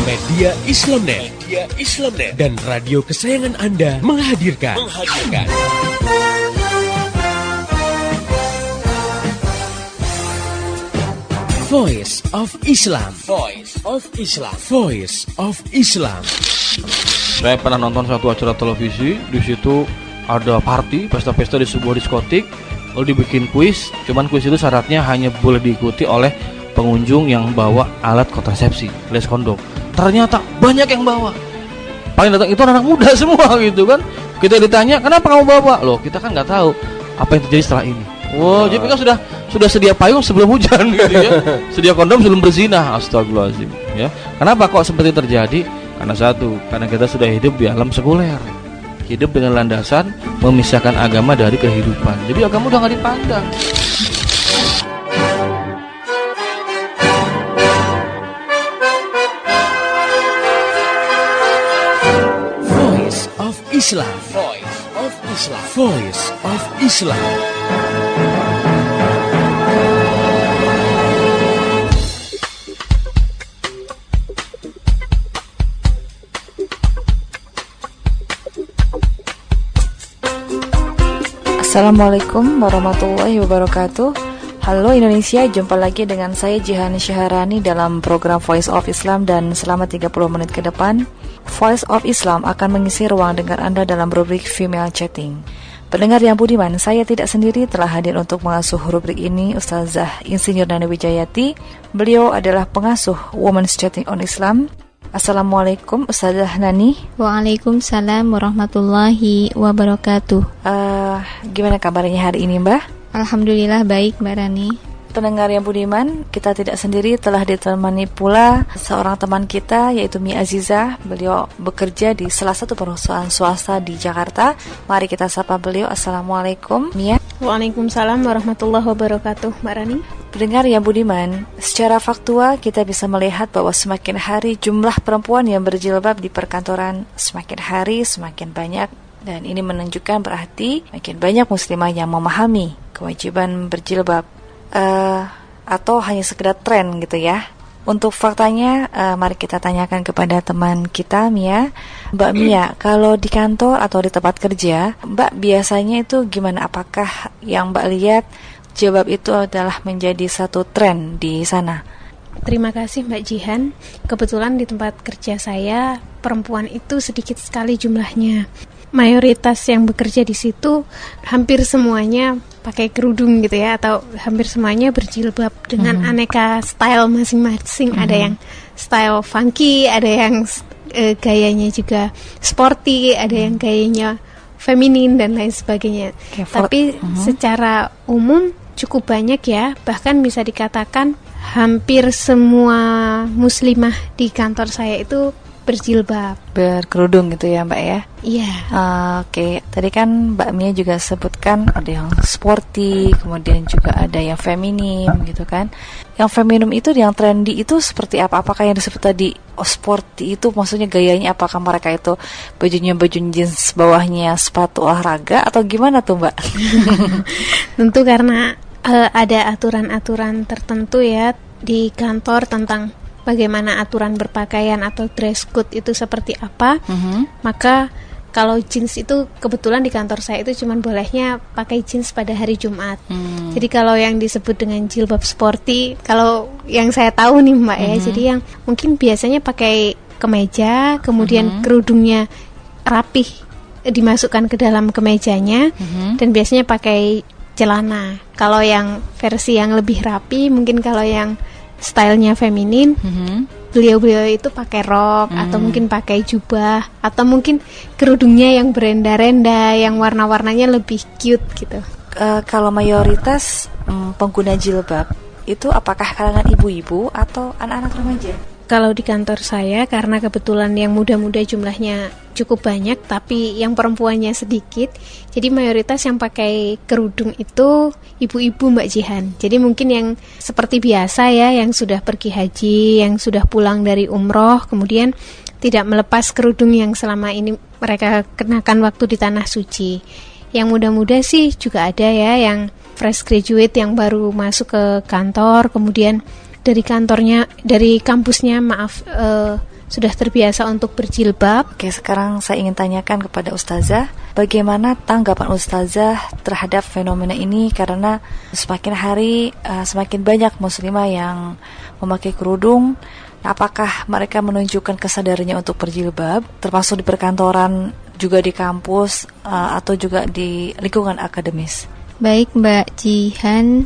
Media Islamnet. Dan radio kesayangan Anda menghadirkan. Voice of Islam. Saya pernah nonton satu acara televisi, di situ ada party, pesta-pesta di sebuah diskotik, lalu dibikin kuis. Cuman kuis itu syaratnya hanya boleh diikuti oleh pengunjung yang bawa alat kontrasepsi, alias kondom. Ternyata banyak yang bawa. Paling datang itu anak muda semua gitu kan. Kita ditanya, kenapa kamu bawa? Loh, kita kan nggak tahu apa yang terjadi setelah ini. Wow, jadi mereka sudah sedia payung sebelum hujan gitu ya. Sedia kondom sebelum berzinah. Astagfirullahaladzim ya. Kenapa kok seperti terjadi? Karena satu, karena kita sudah hidup di alam sekuler. Hidup dengan landasan memisahkan agama dari kehidupan. Jadi agama udah nggak dipandang. Voice of Islam. Assalamualaikum warahmatullahi wabarakatuh. Halo Indonesia, jumpa lagi dengan saya Jihan Syaharani dalam program Voice of Islam. Dan selama 30 menit ke depan, Voice of Islam akan mengisi ruang dengar Anda dalam rubrik Female Chatting. Pendengar yang budiman, saya tidak sendiri, telah hadir untuk mengasuh rubrik ini Ustazah Insinyur Nani Wijayati. Beliau adalah pengasuh Women's Chatting on Islam. Assalamualaikum Ustazah Nani. Waalaikumsalam warahmatullahi wabarakatuh. Gimana kabarnya hari ini, Mbak? Alhamdulillah baik, Mbak Rani. Pendengar yang budiman, kita tidak sendiri, telah ditemani pula seorang teman kita, yaitu Mia Aziza. Beliau bekerja di salah satu perusahaan swasta di Jakarta. Mari kita sapa beliau. Assalamualaikum, Mia. Waalaikumsalam warahmatullahi wabarakatuh, Mbak Rani. Pendengar yang budiman, secara faktual kita bisa melihat bahwa semakin hari jumlah perempuan yang berjilbab di perkantoran semakin hari semakin banyak. Dan ini menunjukkan berarti makin banyak muslimah yang memahami kewajiban berjilbab. Atau hanya sekedar tren gitu ya. Untuk faktanya, mari kita tanyakan kepada teman kita, Mia. Mbak Mia, kalau di kantor atau di tempat kerja, Mbak biasanya itu gimana? Apakah yang Mbak lihat jilbab itu adalah menjadi satu tren di sana? Terima kasih Mbak Jihan. Kebetulan di tempat kerja saya, perempuan itu sedikit sekali jumlahnya. Mayoritas yang bekerja di situ hampir semuanya pakai kerudung gitu ya, atau hampir semuanya berjilbab dengan aneka style masing-masing. Ada yang style funky, ada yang gayanya juga sporty, ada yang gayanya feminin dan lain sebagainya. Tapi secara umum cukup banyak ya, bahkan bisa dikatakan hampir semua muslimah di kantor saya itu berjilbab, berkerudung gitu ya Mbak ya? Iya. Oke. Tadi kan Mbak Mia juga sebutkan ada yang sporty, kemudian juga ada yang feminim gitu kan. Yang feminim itu, yang trendy itu seperti apa? Apakah yang disebut tadi sporty itu maksudnya gayanya, apakah mereka itu bajunya baju jeans, bawahnya sepatu olahraga, atau gimana tuh Mbak? Tentu karena ada aturan-aturan tertentu ya di kantor tentang bagaimana aturan berpakaian atau dress code itu seperti apa. Maka kalau jeans itu kebetulan di kantor saya itu cuma bolehnya pakai jeans pada hari Jumat. Jadi kalau yang disebut dengan jilbab sporty, kalau yang saya tahu nih Mbak ya, jadi yang mungkin biasanya pakai kemeja, kemudian kerudungnya rapih dimasukkan ke dalam kemejanya, dan biasanya pakai celana. Kalau yang versi yang lebih rapi, mungkin kalau yang stylenya feminin, beliau-beliau itu pakai rok, atau mungkin pakai jubah, atau mungkin kerudungnya yang berenda-renda, yang warna-warnanya lebih cute gitu. Kalau mayoritas pengguna jilbab itu apakah kalangan ibu-ibu atau anak-anak remaja? Kalau di kantor saya, karena kebetulan yang muda-muda jumlahnya cukup banyak, tapi yang perempuannya sedikit, jadi mayoritas yang pakai kerudung itu ibu-ibu Mbak Jihan. Jadi mungkin yang seperti biasa ya, yang sudah pergi haji, yang sudah pulang dari umroh, kemudian tidak melepas kerudung yang selama ini mereka kenakan waktu di tanah suci. Yang muda-muda sih juga ada ya, yang fresh graduate yang baru masuk ke kantor, kemudian dari kampusnya sudah terbiasa untuk berjilbab. Oke, sekarang saya ingin tanyakan kepada Ustazah, bagaimana tanggapan Ustazah terhadap fenomena ini, karena semakin hari semakin banyak muslimah yang memakai kerudung. Apakah mereka menunjukkan kesadarannya untuk berjilbab, termasuk di perkantoran, juga di kampus, atau juga di lingkungan akademis? Baik Mbak Jihan,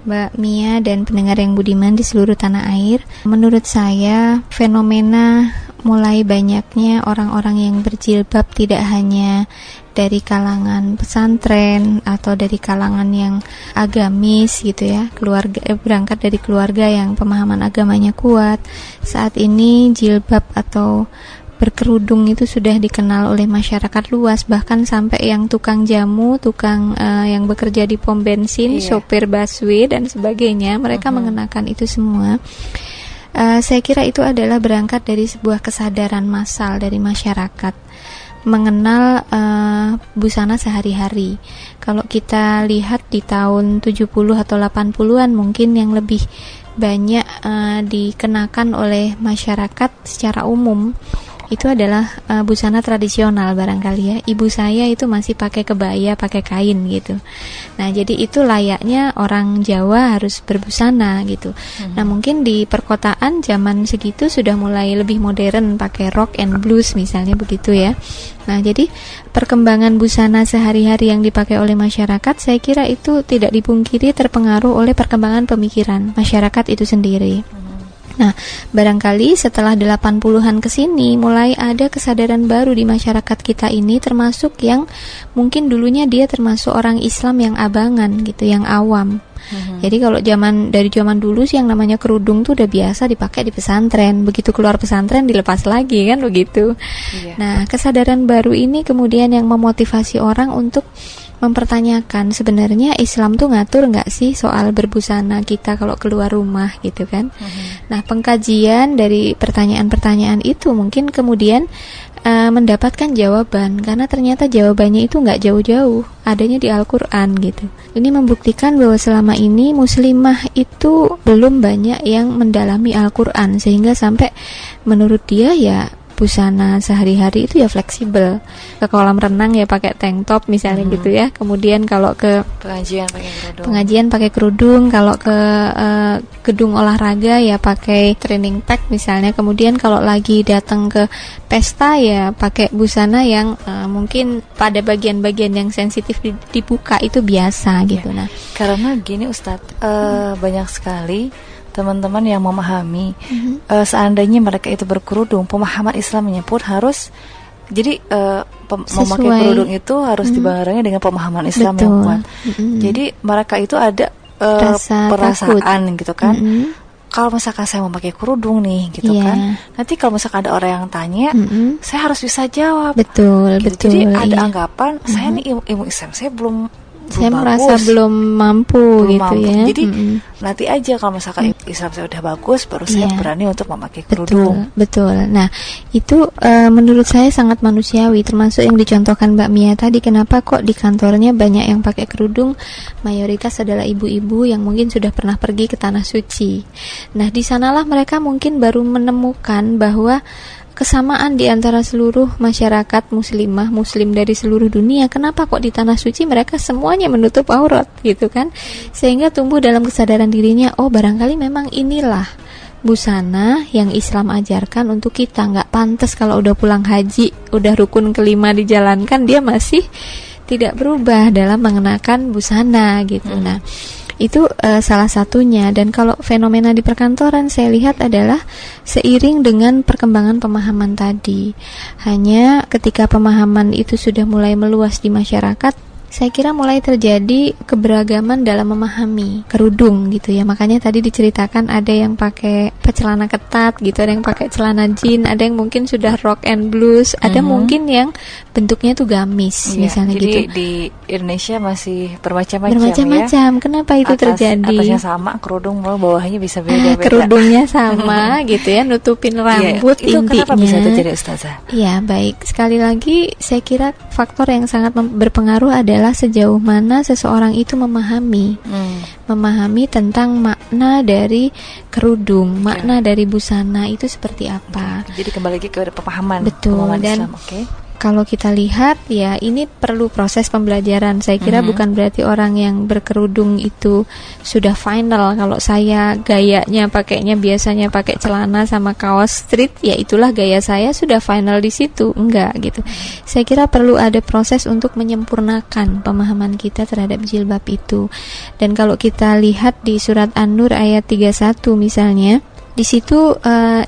Mbak Mia, dan pendengar yang budiman di seluruh tanah air, menurut saya fenomena mulai banyaknya orang-orang yang berjilbab tidak hanya dari kalangan pesantren atau dari kalangan yang agamis gitu ya, berangkat dari keluarga yang pemahaman agamanya kuat. Saat ini jilbab atau berkerudung itu sudah dikenal oleh masyarakat luas, bahkan sampai yang tukang jamu, tukang yang bekerja di pom bensin, sopir busway dan sebagainya, mereka mengenakan itu semua. Saya kira itu adalah berangkat dari sebuah kesadaran massal dari masyarakat mengenal busana sehari-hari. Kalau kita lihat di tahun 70 atau 80-an mungkin yang lebih banyak dikenakan oleh masyarakat secara umum itu adalah busana tradisional barangkali ya. Ibu saya itu masih pakai kebaya, pakai kain gitu. Nah, jadi itu layaknya orang Jawa harus berbusana gitu. Nah, mungkin di perkotaan zaman segitu sudah mulai lebih modern, pakai rock and blues misalnya begitu ya. Nah, jadi perkembangan busana sehari-hari yang dipakai oleh masyarakat, saya kira itu tidak dipungkiri terpengaruh oleh perkembangan pemikiran masyarakat itu sendiri. Nah, barangkali setelah 80-an ke sini mulai ada kesadaran baru di masyarakat kita ini, termasuk yang mungkin dulunya dia termasuk orang Islam yang abangan gitu, yang awam. Jadi kalau dari zaman dulu sih yang namanya kerudung tuh udah biasa dipakai di pesantren. Begitu keluar pesantren dilepas lagi kan begitu. Nah, kesadaran baru ini kemudian yang memotivasi orang untuk mempertanyakan sebenarnya Islam tuh ngatur nggak sih soal berbusana kita kalau keluar rumah gitu kan. Nah, pengkajian dari pertanyaan-pertanyaan itu mungkin kemudian mendapatkan jawaban, karena ternyata jawabannya itu nggak jauh-jauh, adanya di Al-Quran gitu. Ini membuktikan bahwa selama ini muslimah itu belum banyak yang mendalami Al-Quran, sehingga sampai menurut dia ya busana sehari-hari itu ya fleksibel. Ke kolam renang ya pakai tank top misalnya gitu ya. Kemudian kalau ke pengajian pakai kerudung, kalau ke gedung olahraga ya pakai training pack misalnya. Kemudian kalau lagi datang ke pesta ya pakai busana yang mungkin pada bagian-bagian yang sensitif dibuka itu biasa gitu. Nah, karena gini Ustadz, banyak sekali teman-teman yang memahami seandainya mereka itu berkerudung, pemahaman Islamnya pun harus jadi memakai kerudung itu harus dibarengi dengan pemahaman Islam yang kuat. Jadi mereka itu ada perasaan gitu kan. Kalau misalkan saya memakai kerudung nih gitu kan, nanti kalau misalkan ada orang yang tanya, saya harus bisa jawab. Betul. Jadi ada anggapan saya nih ilmu Islam saya belum merasa belum mampu gitu ya. Jadi nanti aja kalau misalkan Islam saya udah bagus, baru saya berani untuk memakai kerudung. Betul. Nah, itu menurut saya sangat manusiawi, termasuk yang dicontohkan Mbak Mia tadi. Kenapa kok di kantornya banyak yang pakai kerudung? Mayoritas adalah ibu-ibu yang mungkin sudah pernah pergi ke tanah suci. Nah, di sanalah mereka mungkin baru menemukan bahwa kesamaan di antara seluruh masyarakat muslimah, muslim dari seluruh dunia. Kenapa kok di tanah suci mereka semuanya menutup aurat gitu kan? Sehingga tumbuh dalam kesadaran dirinya, oh barangkali memang inilah busana yang Islam ajarkan untuk kita. Nggak pantas kalau udah pulang haji, udah rukun kelima dijalankan, dia masih tidak berubah dalam mengenakan busana gitu. Nah, itu salah satunya. Dan kalau fenomena di perkantoran saya lihat adalah seiring dengan perkembangan pemahaman tadi. Hanya ketika pemahaman itu sudah mulai meluas di masyarakat, saya kira mulai terjadi keberagaman dalam memahami kerudung gitu ya. Makanya tadi diceritakan ada yang pakai celana ketat gitu, ada yang pakai celana jean, ada yang mungkin sudah rock and blues, ada mungkin yang bentuknya tuh gamis misalnya jadi gitu. Jadi di Indonesia masih bermacam-macam ya. Kenapa itu terjadi? Atasnya sama kerudung, bawahnya bisa beda-beda. Kerudungnya sama gitu ya, nutupin rambut itu intinya. Kenapa bisa terjadi Ustazah? Ya baik, sekali lagi saya kira faktor yang sangat berpengaruh adalah adalah sejauh mana seseorang itu memahami tentang makna dari kerudung, makna dari busana itu seperti apa. Jadi kembali lagi ke pemahaman. Betul. Dan Islam. kalau kita lihat ya ini perlu proses pembelajaran. Saya kira bukan berarti orang yang berkerudung itu sudah final. Kalau saya gayanya pakainya biasanya pakai celana sama kaos street, ya itulah gaya saya, sudah final di situ. Enggak gitu. Saya kira perlu ada proses untuk menyempurnakan pemahaman kita terhadap jilbab itu. Dan kalau kita lihat di surat An-Nur ayat 31 misalnya, di situ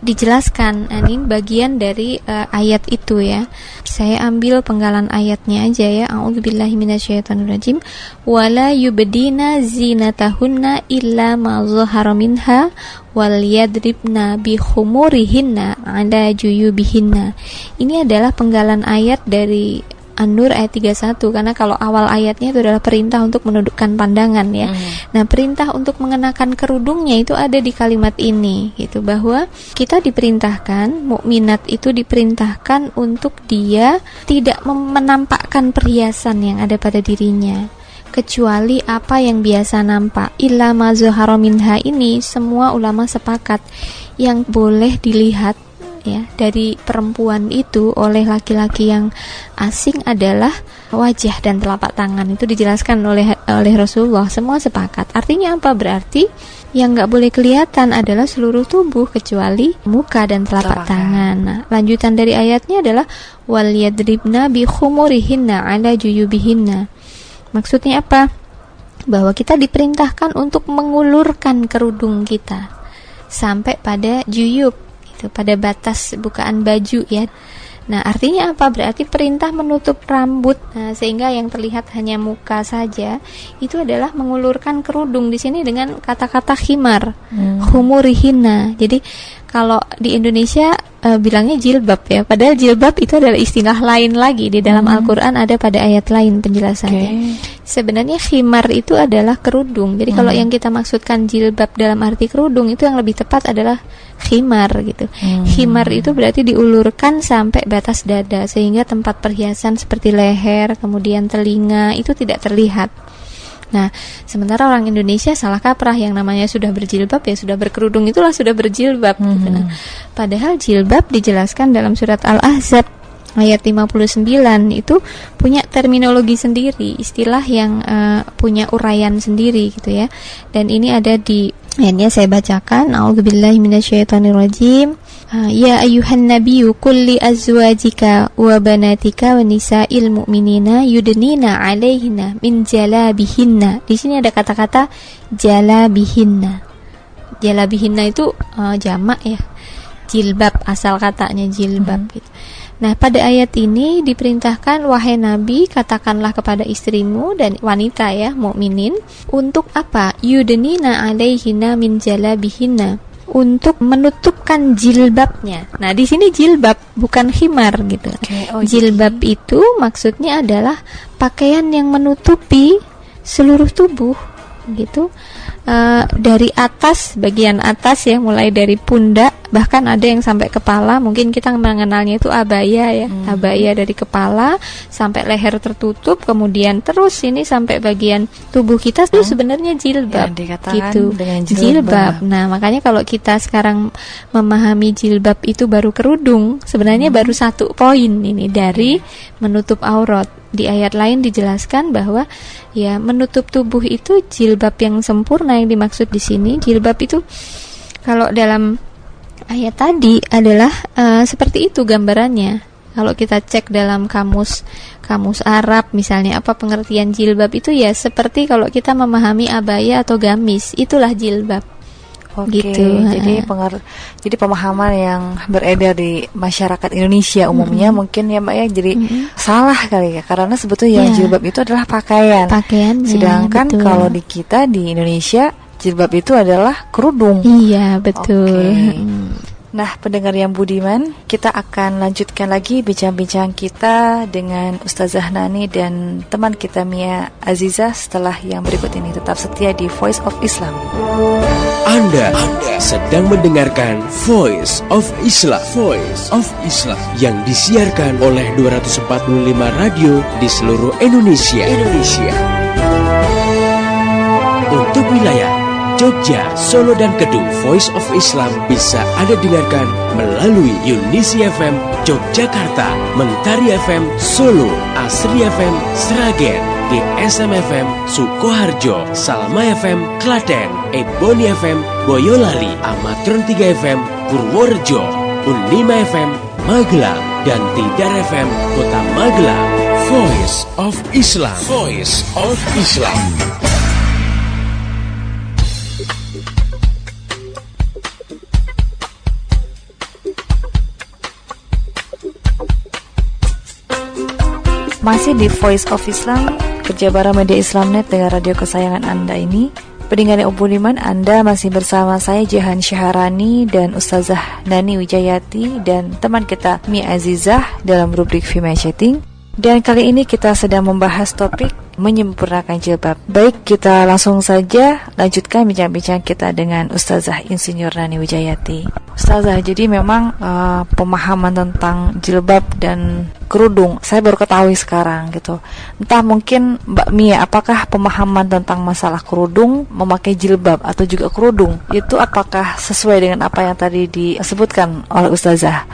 dijelaskan, ini bagian dari ayat itu ya. Saya ambil penggalan ayatnya aja ya. A'udzubillahi minasyaitonirrajim. Wala yubdina zinatahunna illa ma zahara minha wal yadribna bi khumurihinna 'ala juyubihinna. Ini adalah penggalan ayat dari An-Nur ayat 31, karena kalau awal ayatnya itu adalah perintah untuk menundukkan pandangan ya. Nah, perintah untuk mengenakan kerudungnya itu ada di kalimat ini gitu, bahwa kita diperintahkan, mukminat itu diperintahkan untuk dia tidak menampakkan perhiasan yang ada pada dirinya kecuali apa yang biasa nampak. Illa ma zahara minha ini semua ulama sepakat yang boleh dilihat ya dari perempuan itu oleh laki-laki yang asing adalah wajah dan telapak tangan. Itu dijelaskan oleh Rasulullah, semua sepakat. Artinya apa? Berarti yang nggak boleh kelihatan adalah seluruh tubuh kecuali muka dan telapak tangan. Nah, lanjutan dari ayatnya adalah wal yadribna bi khumurihinna 'ala juyubihinna. Maksudnya apa? Bahwa kita diperintahkan untuk mengulurkan kerudung kita sampai pada juyub, pada batas bukaan baju ya. Nah, artinya apa? Berarti perintah menutup rambut, sehingga yang terlihat hanya muka saja. Itu adalah mengulurkan kerudung di sini dengan kata-kata khimar, khumurihina. Jadi kalau di Indonesia bilangnya jilbab ya, padahal jilbab itu adalah istilah lain lagi. Di dalam Al-Quran ada pada ayat lain penjelasannya. Sebenarnya khimar itu adalah kerudung. Jadi kalau yang kita maksudkan jilbab dalam arti kerudung, itu yang lebih tepat adalah khimar gitu. Khimar itu berarti diulurkan sampai batas dada, sehingga tempat perhiasan seperti leher, kemudian telinga itu tidak terlihat. Nah, sementara orang Indonesia salah kaprah, yang namanya sudah berjilbab ya sudah berkerudung, itulah sudah berjilbab gitu. Nah, padahal jilbab dijelaskan dalam surat Al-Ahzab ayat 59 itu punya terminologi sendiri, istilah yang punya uraian sendiri gitu ya. Dan ini ada di ayatnya, saya bacakan. A'udzubillahi minasyaitonirrajim. Ya ayyuhan nabiyyu qul li azwajika wa banatika wa nisa'il mu'minina yudnina 'alaihinna min jalabihinna. Di sini ada kata-kata jalabihinna. Jalabihinna itu jamak ya. Jilbab, asal katanya jilbab gitu. Nah, pada ayat ini diperintahkan, wahai Nabi, katakanlah kepada istrimu dan wanita ya, mukminin, untuk apa? Yudnina 'alaihinna min jalabihinna, untuk menutupkan jilbabnya. Nah, di sini jilbab bukan khimar gitu. Jilbab itu maksudnya adalah pakaian yang menutupi seluruh tubuh gitu. Dari atas, bagian atas ya, mulai dari pundak, bahkan ada yang sampai kepala. Mungkin kita mengenalnya itu abaya ya, abaya dari kepala sampai leher tertutup, kemudian terus ini sampai bagian tubuh kita itu sebenarnya jilbab gitu, jilbab. Nah, makanya kalau kita sekarang memahami jilbab itu baru kerudung, sebenarnya baru satu poin ini dari menutup aurat. Di ayat lain dijelaskan bahwa ya menutup tubuh itu jilbab yang sempurna yang dimaksud di sini. Jilbab itu kalau dalam ayat tadi adalah seperti itu gambarannya. Kalau kita cek dalam kamus Arab misalnya, apa pengertian jilbab itu ya seperti kalau kita memahami abaya atau gamis, itulah jilbab. Gitu. Jadi pemahaman yang beredar di masyarakat Indonesia umumnya mungkin ya Mbak ya, jadi salah kali ya, karena sebetulnya yang jilbab itu adalah pakaian. Sedangkan kalau di kita di Indonesia jilbab itu adalah kerudung. Iya, betul. Nah, pendengar yang budiman, kita akan lanjutkan lagi bincang-bincang kita dengan Ustazah Nani dan teman kita Mia Azizah setelah yang berikut ini. Tetap setia di Voice of Islam. Anda sedang mendengarkan Voice of Islam. Voice of Islam yang disiarkan oleh 245 radio di seluruh Indonesia. Untuk wilayah Jogja, Solo, dan Kedung, Voice of Islam bisa Anda dengarkan melalui Unisi FM Yogyakarta, Mentari FM Solo, Asri FM Sragen, GSM FM Sukoharjo, Salma FM Klaten, Ebony FM Boyolali, Amatron 3 FM Purworejo, Unlima FM Magelang, dan Tidar FM Kota Magelang. Voice of Islam. Voice of Islam. Masih di Voice of Islam, kerja bareng media Islamnet dengan radio kesayangan Anda ini. Pendengar yang budiman, Anda masih bersama saya Jihan Syaharani dan Ustazah Nani Wijayati dan teman kita Mia Azizah dalam rubrik Female Chatting. Dan kali ini kita sedang membahas topik menyempurnakan jilbab. Baik, kita langsung saja lanjutkan bincang-bincang kita dengan Ustazah Insinyur Nani Wijayati. Ustazah, jadi memang pemahaman tentang jilbab dan kerudung saya baru ketahui sekarang gitu. Entah mungkin Mbak Mia, apakah pemahaman tentang masalah kerudung, memakai jilbab atau juga kerudung itu apakah sesuai dengan apa yang tadi disebutkan oleh Ustazah?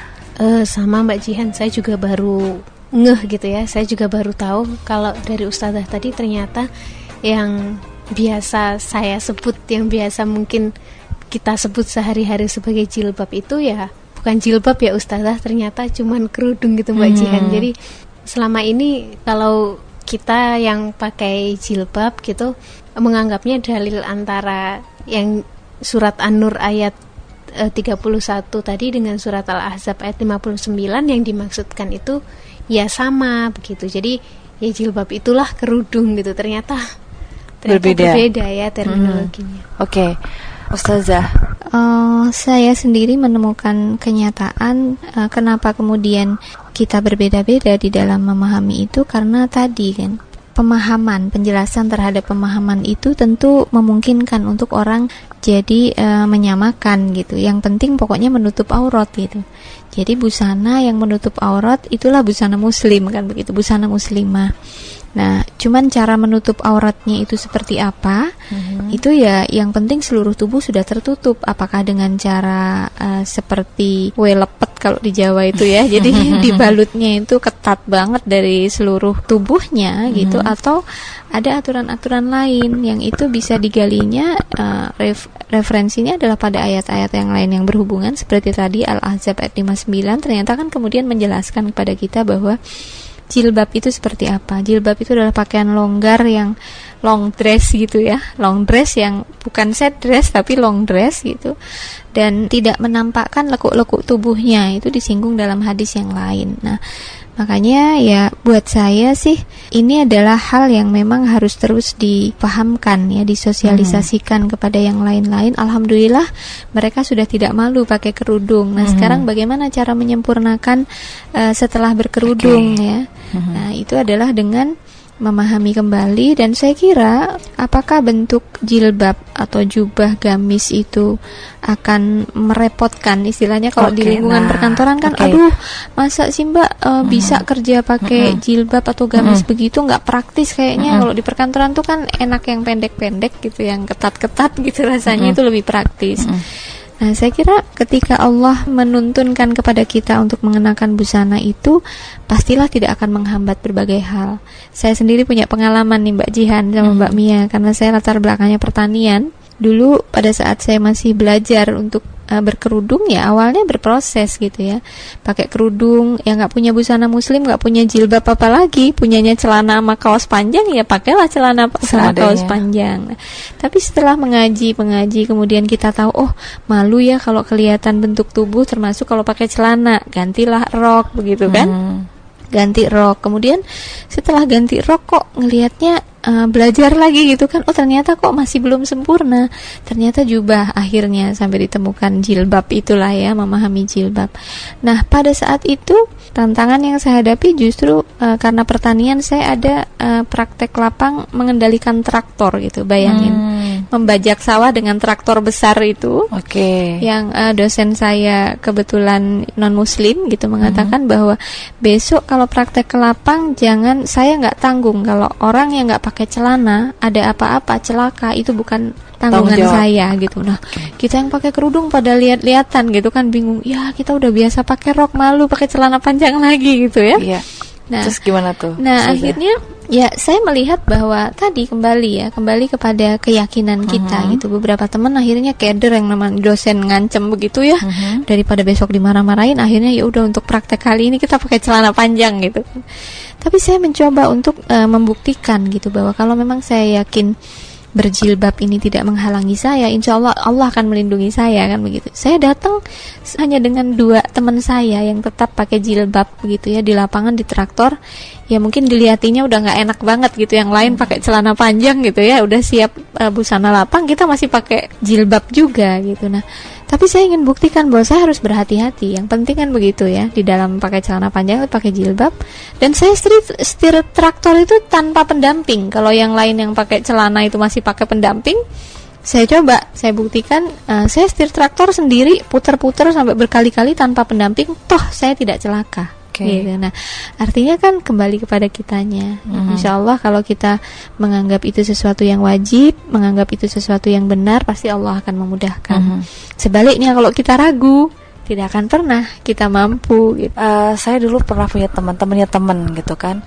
Sama Mbak Jihan, saya juga baru ngeh gitu ya. Saya juga baru tahu kalau dari Ustazah tadi ternyata yang biasa saya sebut, yang biasa mungkin kita sebut sehari-hari sebagai jilbab itu ya bukan jilbab ya Ustazah, ternyata cuman kerudung gitu Mbak Jihan. Jadi selama ini kalau kita yang pakai jilbab gitu menganggapnya dalil antara yang surat An-Nur ayat 31 tadi dengan surat Al-Ahzab ayat 59 yang dimaksudkan itu ya sama begitu. Jadi ya jilbab itulah kerudung gitu. Ternyata berbeda ya terminologinya. Oke. Ustazah, saya sendiri menemukan kenyataan kenapa kemudian kita berbeda-beda di dalam memahami itu, karena tadi kan pemahaman, penjelasan terhadap pemahaman itu tentu memungkinkan untuk orang jadi menyamakan gitu. Yang penting pokoknya menutup aurat gitu. Jadi busana yang menutup aurat itulah busana muslim kan begitu, busana muslimah. Nah, cuman cara menutup auratnya itu seperti apa? Itu ya yang penting seluruh tubuh sudah tertutup. Apakah dengan cara seperti kue lepet kalau di Jawa itu ya. Jadi dibalutnya itu ketat banget dari seluruh tubuhnya gitu, atau ada aturan-aturan lain yang itu bisa digalinya referensinya adalah pada ayat-ayat yang lain yang berhubungan seperti tadi Al-Ahzab ayat 59 ternyata kan kemudian menjelaskan kepada kita bahwa jilbab itu seperti apa. Jilbab itu adalah pakaian longgar yang long dress gitu ya, long dress yang bukan set dress tapi long dress gitu, dan tidak menampakkan lekuk-lekuk tubuhnya. Itu disinggung dalam hadis yang lain. Nah, makanya ya buat saya sih ini adalah hal yang memang harus terus dipahamkan ya, disosialisasikan kepada yang lain-lain. Alhamdulillah mereka sudah tidak malu pakai kerudung. Nah, sekarang bagaimana cara menyempurnakan setelah berkerudung ya? Nah, itu adalah dengan memahami kembali, dan saya kira apakah bentuk jilbab atau jubah gamis itu akan merepotkan istilahnya kalau di lingkungan perkantoran kan aduh masa sih Mbak bisa kerja pakai jilbab atau gamis begitu, nggak praktis kayaknya. Kalau di perkantoran tuh kan enak yang pendek-pendek gitu, yang ketat-ketat gitu rasanya itu lebih praktis. Nah, saya kira ketika Allah menuntunkan kepada kita untuk mengenakan busana itu, pastilah tidak akan menghambat berbagai hal. Saya sendiri punya pengalaman nih Mbak Jihan sama Mbak Mia, karena saya latar belakangnya pertanian. Dulu pada saat saya masih belajar untuk berkerudung ya awalnya berproses gitu ya, pakai kerudung, ya nggak punya busana muslim, nggak punya jilbab apalagi, punyanya celana sama kaos panjang ya pakailah celana sama kaos panjang. Nah, tapi setelah mengaji kemudian kita tahu oh malu ya kalau kelihatan bentuk tubuh, termasuk kalau pakai celana, gantilah rok begitu kan. ganti rok. Kemudian setelah ganti rok kok ngelihatnya belajar lagi gitu kan, oh ternyata kok masih belum sempurna, ternyata jubah, akhirnya sampai ditemukan jilbab, itulah ya, memahami jilbab. Nah pada saat itu tantangan yang saya hadapi justru karena pertanian, saya ada praktek lapang mengendalikan traktor gitu, bayangin membajak sawah dengan traktor besar itu. Yang dosen saya kebetulan non muslim gitu mengatakan bahwa besok kalau praktek ke lapang jangan, saya nggak tanggung kalau orang yang nggak pakai celana ada apa-apa celaka, itu bukan tanggungan saya gitu. Nah kita yang pakai kerudung pada lihat-lihatan gitu kan, bingung ya, kita udah biasa pakai rok, malu pakai celana panjang lagi gitu ya. Nah, terus gimana tuh? Nah akhirnya ya saya melihat bahwa tadi kembali kepada keyakinan kita gitu. Beberapa teman akhirnya keder, yang namanya dosen ngancem begitu ya, daripada besok dimarah-marahin, akhirnya ya udah untuk praktek kali ini kita pakai celana panjang gitu. Tapi saya mencoba untuk membuktikan gitu bahwa kalau memang saya yakin berjilbab ini tidak menghalangi saya, insya Allah Allah akan melindungi saya kan begitu. Saya datang hanya dengan 2 teman saya yang tetap pakai jilbab begitu ya, di lapangan di traktor. Ya mungkin dilihatinya udah nggak enak banget gitu, yang lain pakai celana panjang gitu ya, udah siap busana lapang, kita masih pakai jilbab juga gitu. Nah tapi saya ingin buktikan bahwa saya harus berhati-hati, yang penting kan begitu ya, di dalam pakai celana panjang, pakai jilbab. Dan saya setir traktor itu tanpa pendamping. Kalau yang lain yang pakai celana itu masih pakai pendamping, saya buktikan, saya setir traktor sendiri, putar-putar sampai berkali-kali tanpa pendamping, toh saya tidak celaka. Gitu. Nah, artinya kan kembali kepada kitanya. Insya Allah kalau kita menganggap itu sesuatu yang wajib, menganggap itu sesuatu yang benar, pasti Allah akan memudahkan. Sebaliknya kalau kita ragu, tidak akan pernah kita mampu. Gitu. Saya dulu pernah punya teman gitu kan.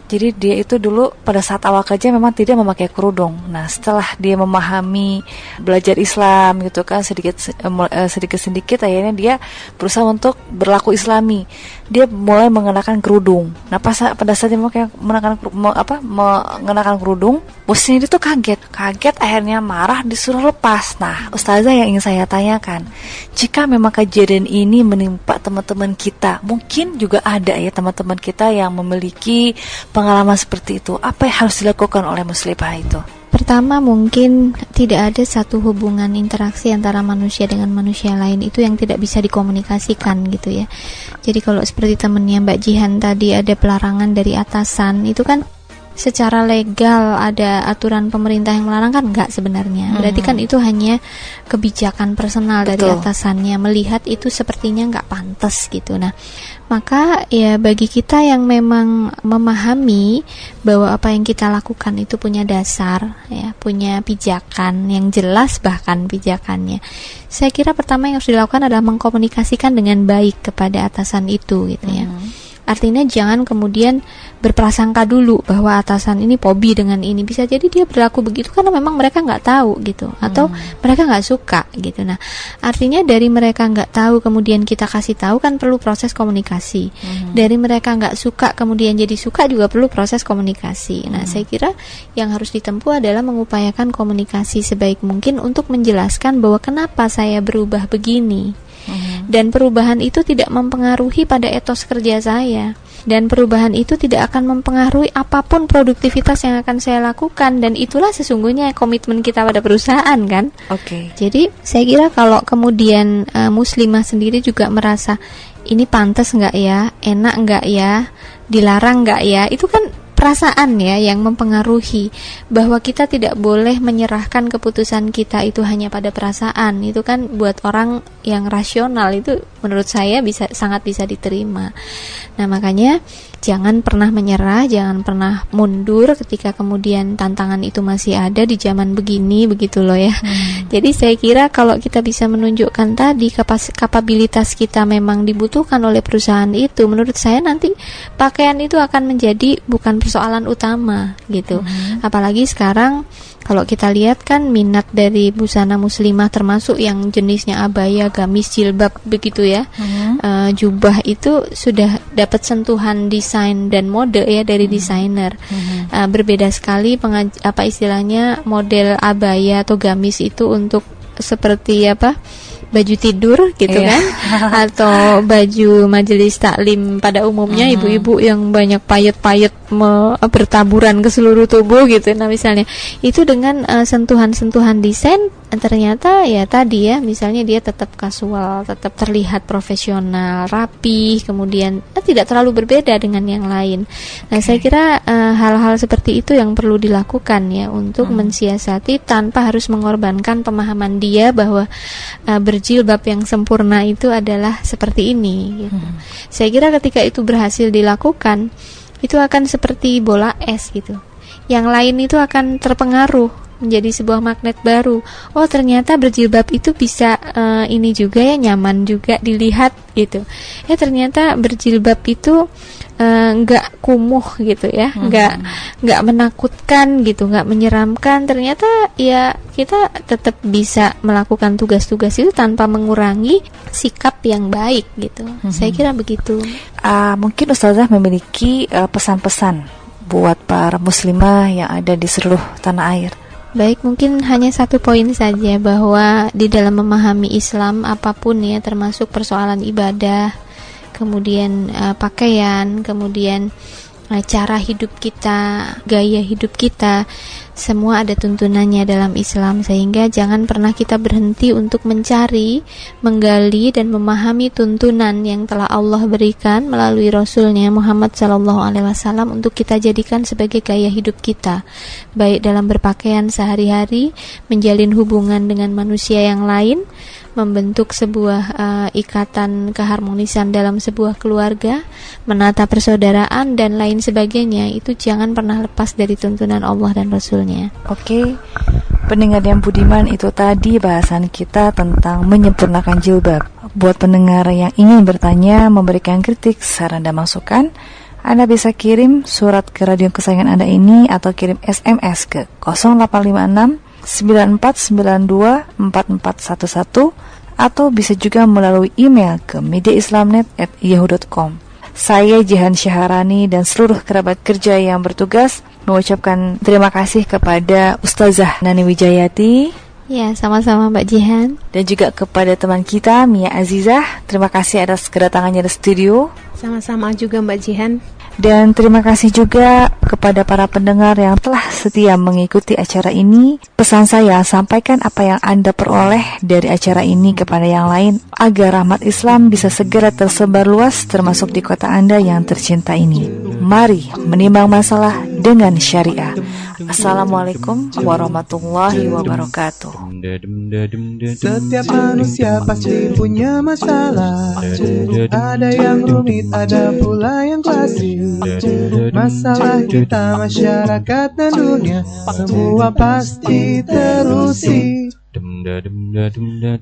Jadi dia itu dulu pada saat awal kerja memang tidak memakai kerudung. Nah setelah dia memahami, belajar Islam gitu kan, sedikit akhirnya dia berusaha untuk berlaku Islami. Dia mulai mengenakan kerudung. Nah pada saat dia mengenakan kerudung, bosnya itu kaget akhirnya marah, disuruh lepas. Nah ustazah, yang ingin saya tanyakan, jika memang kejadian ini menimpa teman-teman kita, mungkin juga ada ya teman-teman kita yang memiliki pengalaman seperti itu, apa yang harus dilakukan oleh muslimah itu? Pertama, mungkin tidak ada satu hubungan interaksi antara manusia dengan manusia lain itu yang tidak bisa dikomunikasikan gitu ya. Jadi kalau seperti temennya Mbak Jihan tadi, ada pelarangan dari atasan, itu kan secara legal ada aturan pemerintah yang melarang kan? Enggak sebenarnya. Berarti kan itu hanya kebijakan personal dari atasannya, melihat itu sepertinya enggak pantas gitu. Nah maka ya bagi kita yang memang memahami bahwa apa yang kita lakukan itu punya dasar ya, punya pijakan yang jelas, bahkan pijakannya, saya kira pertama yang harus dilakukan adalah mengkomunikasikan dengan baik kepada atasan itu gitu ya. Artinya jangan kemudian berprasangka dulu bahwa atasan ini pobi dengan ini. Bisa jadi dia berlaku begitu karena memang mereka nggak tahu gitu, atau mereka nggak suka gitu. Nah artinya dari mereka nggak tahu kemudian kita kasih tahu kan perlu proses komunikasi. Dari mereka nggak suka kemudian jadi suka juga perlu proses komunikasi. Nah saya kira yang harus ditempuh adalah mengupayakan komunikasi sebaik mungkin untuk menjelaskan bahwa kenapa saya berubah begini. Dan perubahan itu tidak mempengaruhi pada etos kerja saya, dan perubahan itu tidak akan mempengaruhi apapun produktivitas yang akan saya lakukan, dan itulah sesungguhnya komitmen kita pada perusahaan kan. Jadi saya kira kalau kemudian muslimah sendiri juga merasa ini pantas nggak ya, enak nggak ya, dilarang nggak ya, itu kan perasaan ya yang mempengaruhi, bahwa kita tidak boleh menyerahkan keputusan kita itu hanya pada perasaan. Itu kan buat orang yang rasional itu menurut saya sangat bisa diterima. Nah makanya jangan pernah menyerah, jangan pernah mundur ketika kemudian tantangan itu masih ada di zaman begini, begitu loh ya. Jadi saya kira kalau kita bisa menunjukkan tadi kapabilitas kita memang dibutuhkan oleh perusahaan itu, menurut saya nanti pakaian itu akan menjadi bukan persoalan utama gitu. Apalagi sekarang kalau kita lihat kan minat dari busana muslimah termasuk yang jenisnya abaya, gamis, jilbab begitu ya. Jubah itu sudah dapat sentuhan desain dan mode ya dari desainer. Berbeda sekali istilahnya model abaya atau gamis itu untuk seperti baju tidur gitu kan, atau baju majelis taklim pada umumnya, ibu-ibu yang banyak payet-payet bertaburan ke seluruh tubuh gitu. Nah misalnya itu dengan sentuhan-sentuhan desain, ternyata ya tadi ya, misalnya dia tetap kasual, tetap terlihat profesional, rapi, kemudian tidak terlalu berbeda dengan yang lain. Nah saya kira hal-hal seperti itu yang perlu dilakukan ya, untuk mensiasati tanpa harus mengorbankan pemahaman dia bahwa berjilbab yang sempurna itu adalah seperti ini gitu. Saya kira ketika itu berhasil dilakukan, itu akan seperti bola es gitu. Yang lain itu akan terpengaruh, menjadi sebuah magnet baru. Oh ternyata berjilbab itu bisa ini juga ya, nyaman juga dilihat gitu. Ya ternyata berjilbab itu nggak kumuh gitu ya, nggak menakutkan gitu, nggak menyeramkan. Ternyata ya kita tetap bisa melakukan tugas-tugas itu tanpa mengurangi sikap yang baik gitu. Saya kira begitu. Mungkin Ustazah memiliki pesan-pesan buat para muslimah yang ada di seluruh tanah air. Baik, mungkin hanya satu poin saja, bahwa di dalam memahami Islam apapun ya, termasuk persoalan ibadah, kemudian pakaian, kemudian cara hidup kita, gaya hidup kita, semua ada tuntunannya dalam Islam. Sehingga jangan pernah kita berhenti untuk mencari, menggali dan memahami tuntunan yang telah Allah berikan melalui Rasulnya Muhammad SAW untuk kita jadikan sebagai gaya hidup kita, baik dalam berpakaian sehari-hari, menjalin hubungan dengan manusia yang lain, membentuk sebuah ikatan keharmonisan dalam sebuah keluarga, menata persaudaraan dan lain sebagainya. Itu jangan pernah lepas dari tuntunan Allah dan Rasulnya. Oke, pendengar yang budiman, itu tadi bahasan kita tentang menyempurnakan jilbab. Buat pendengar yang ingin bertanya, memberikan kritik, saran dan masukan, Anda bisa kirim surat ke radio kesayangan Anda ini, atau kirim SMS ke 0856 9492 4411, atau bisa juga melalui email ke mediaislamnet@yahoo.com. Saya Jihan Syaharani dan seluruh kerabat kerja yang bertugas mengucapkan terima kasih kepada Ustazah Nani Wijayati. Ya, sama-sama Mbak Jihan. Dan juga kepada teman kita Mia Azizah. Terima kasih atas kedatangannya di studio. Sama-sama juga Mbak Jihan. Dan terima kasih juga kepada para pendengar yang telah setia mengikuti acara ini. Pesan saya, sampaikan apa yang Anda peroleh dari acara ini kepada yang lain, agar rahmat Islam bisa segera tersebar luas, termasuk di kota Anda yang tercinta ini. Mari menimbang masalah dengan syariah. Assalamualaikum warahmatullahi wabarakatuh. Setiap manusia pasti punya masalah. Ada yang rumit, ada pula yang klasik. Masalah kita, masyarakat dan dunia, semua pasti terusik.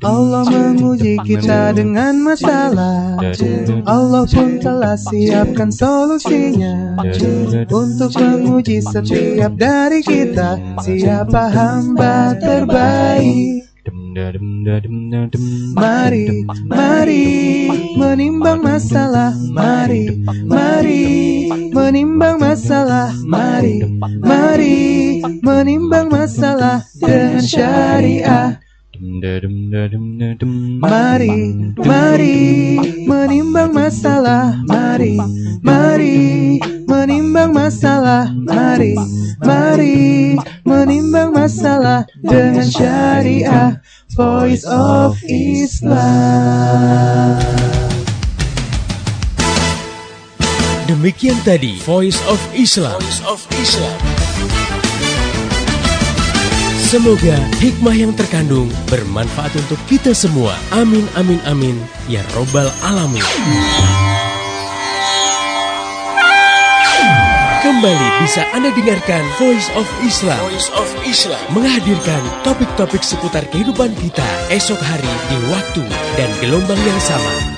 Allah menguji kita dengan masalah. Allah pun telah siapkan solusinya untuk menguji setiap dari kita, siapa hamba terbaik. Mari, mari menimbang masalah. Mari, mari menimbang masalah. Mari, mari menimbang masalah dengan syariah. Mari, mari menimbang masalah. Mari, mari menimbang masalah. Mari, mari menimbang masalah dengan syariah. Voice of Islam. Demikian tadi Voice of Islam. Semoga hikmah yang terkandung bermanfaat untuk kita semua. Amin, amin, amin. Ya Robbal Alamin. Kembali bisa Anda dengarkan Voice of Islam. Menghadirkan topik-topik seputar kehidupan kita esok hari di waktu dan gelombang yang sama.